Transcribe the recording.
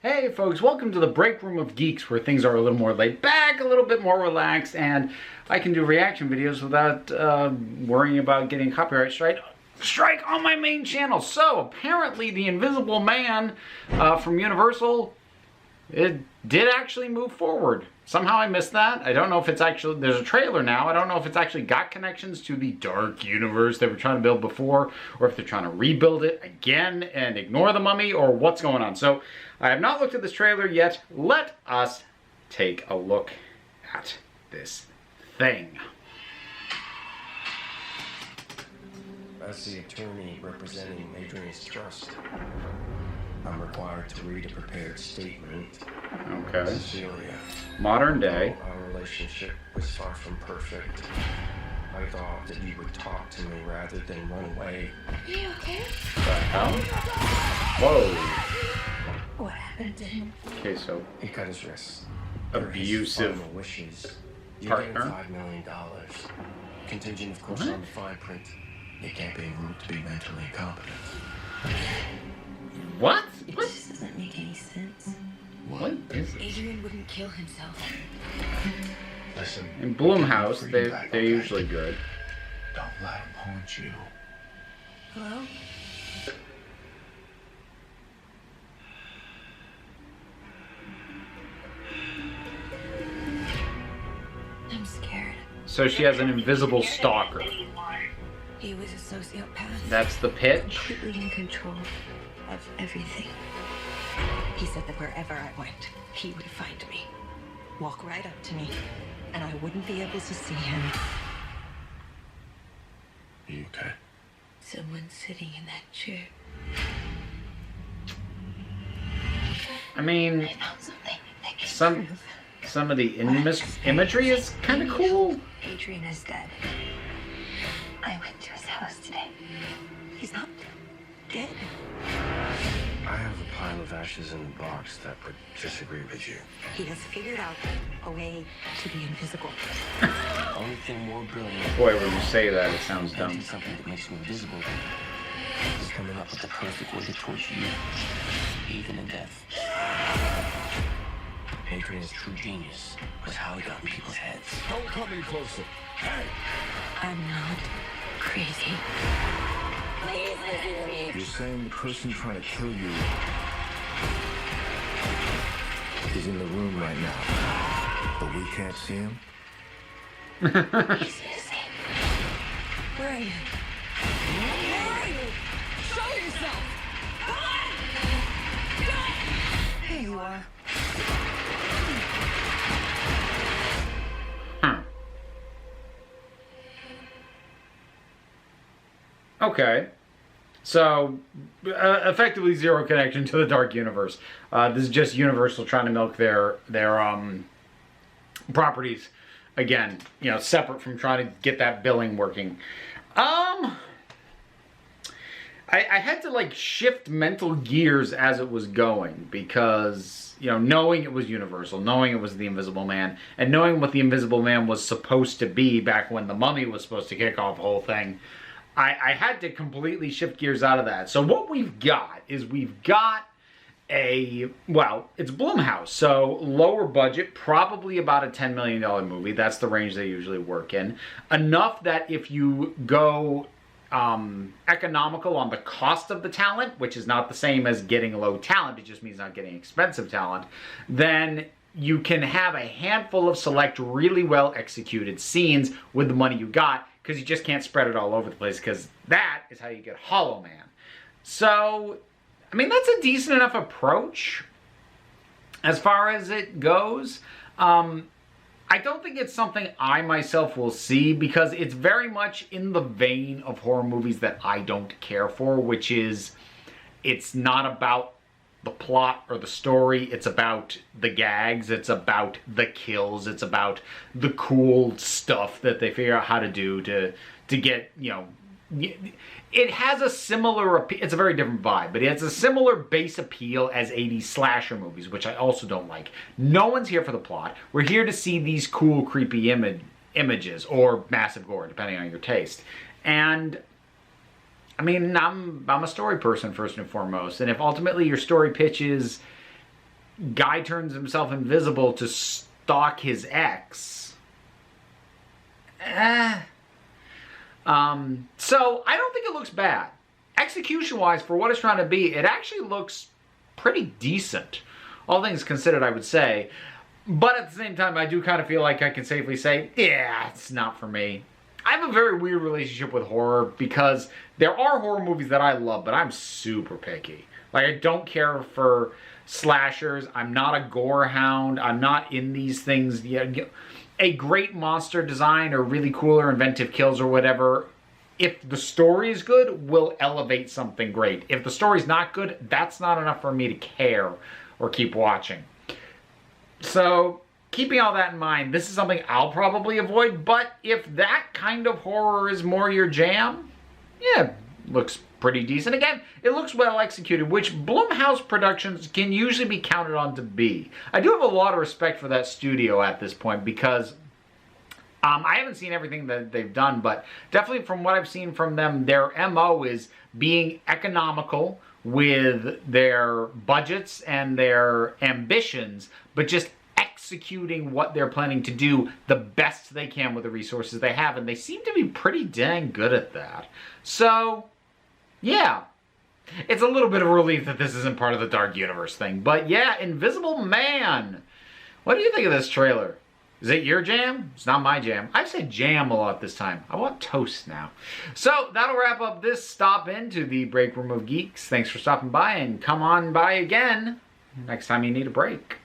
Hey folks, welcome to the break room of Geeks, where things are a little more laid back, a little bit more relaxed, and I can do reaction videos without worrying about getting copyright strike on my main channel. So apparently the Invisible Man from Universal, it did actually move forward. Somehow I missed that. I don't know if it's actually, there's a trailer now. I don't know if it's actually got connections to the dark universe they were trying to build before, or if they're trying to rebuild it again and ignore the mummy, or what's going on. So I have not looked at this trailer yet. Let us take a look at this thing. As the attorney representing Adrian's trust, I'm required to read a prepared statement. Okay. Cecilia, Modern day. our relationship was far from perfect. I thought that you would talk to me rather than run away. Are you okay? The hell? Whoa. What happened to him? Okay, so He cut his wrists. abusive For his final wishes. You partner? get $5 million. Contingent, of course, What? on the fine print. You can't be ruled to be mentally incompetent. What? It What? just doesn't make any sense. What is it? Adrian wouldn't kill himself. Listen. In Bloomhouse, Bring they're you back, okay? usually good. Don't let him haunt you. Hello? I'm scared. So she has an invisible stalker. He was a sociopath. That's the pitch. Completely in control of everything. He said that wherever I went, he would find me. Walk right up to me, and I wouldn't be able to see him. Are you okay? Someone sitting in that chair. I mean, I found something that can prove some of the imagery is kind of cool. Adrian is dead. I went to his house today. He's not dead. I have a pile of ashes in a box that would disagree with you. He has figured out a way to be invisible. Only thing more brilliant Boy, when you say that, it sounds than dumb. something that makes me invisible is coming up with the perfect way to torture you, even in death. Adrian's true genius was how he got in people's heads. Don't come any closer. Hey! I'm not crazy. Please listen to me. You're saying the person trying to kill you is in the room right now, but we can't see him? He's missing. Where are you? Where are you? Show yourself! Come on! There you are. Okay. So, effectively zero connection to the dark universe. This is just Universal trying to milk their properties. Again, you know, separate from trying to get that billing working. I had to like shift mental gears as it was going because, you know, knowing it was Universal, knowing it was the Invisible Man, and knowing what the Invisible Man was supposed to be back when the Mummy was supposed to kick off the whole thing, I had to completely shift gears out of that. So what we've got is we've got well, it's Blumhouse, so lower budget, probably about a $10 million movie. That's the range they usually work in. Enough that if you go economical on the cost of the talent, which is not the same as getting low talent, it just means not getting expensive talent, then you can have a handful of select really well executed scenes with the money you got, because you just can't spread it all over the place, because that is how you get Hollow Man. So, I mean, that's a decent enough approach as far as it goes. I don't think it's something I myself will see, because it's very much in the vein of horror movies that I don't care for, which is, it's not about the plot or the story, it's about the gags, it's about the kills, it's about the cool stuff that they figure out how to do to get, you know, it has a similar, it's a very different vibe, but it has a similar base appeal as 80s slasher movies, which I also don't like. No one's here for the plot. We're here to see these cool, creepy images, or massive gore, depending on your taste. And I mean, I'm a story person first and foremost, and if ultimately your story pitch is guy turns himself invisible to stalk his ex. So I don't think it looks bad. Execution-wise, for what it's trying to be, it actually looks pretty decent. All things considered, I would say. But at the same time, I do kind of feel like I can safely say, yeah, it's not for me. I have a very weird relationship with horror because there are horror movies that I love, but I'm super picky. Like, I don't care for slashers. I'm not a gore hound. I'm not in these things. A great monster design or really cool or inventive kills or whatever, if the story is good, will elevate something great. If the story's not good, that's not enough for me to care or keep watching. So, keeping all that in mind, this is something I'll probably avoid, but if that kind of horror is more your jam, yeah, looks pretty decent. Again, it looks well executed, which Blumhouse Productions can usually be counted on to be. I do have a lot of respect for that studio at this point because I haven't seen everything that they've done, but definitely from what I've seen from them, their MO is being economical with their budgets and their ambitions, but just executing what they're planning to do the best they can with the resources they have, and they seem to be pretty dang good at that. So, yeah. It's a little bit of a relief that this isn't part of the Dark Universe thing, but yeah, Invisible Man. What do you think of this trailer? Is it your jam? It's not my jam. I've said jam a lot this time. I want toast now. So that'll wrap up this stop into the break room of Geeks. Thanks for stopping by, and come on by again next time you need a break.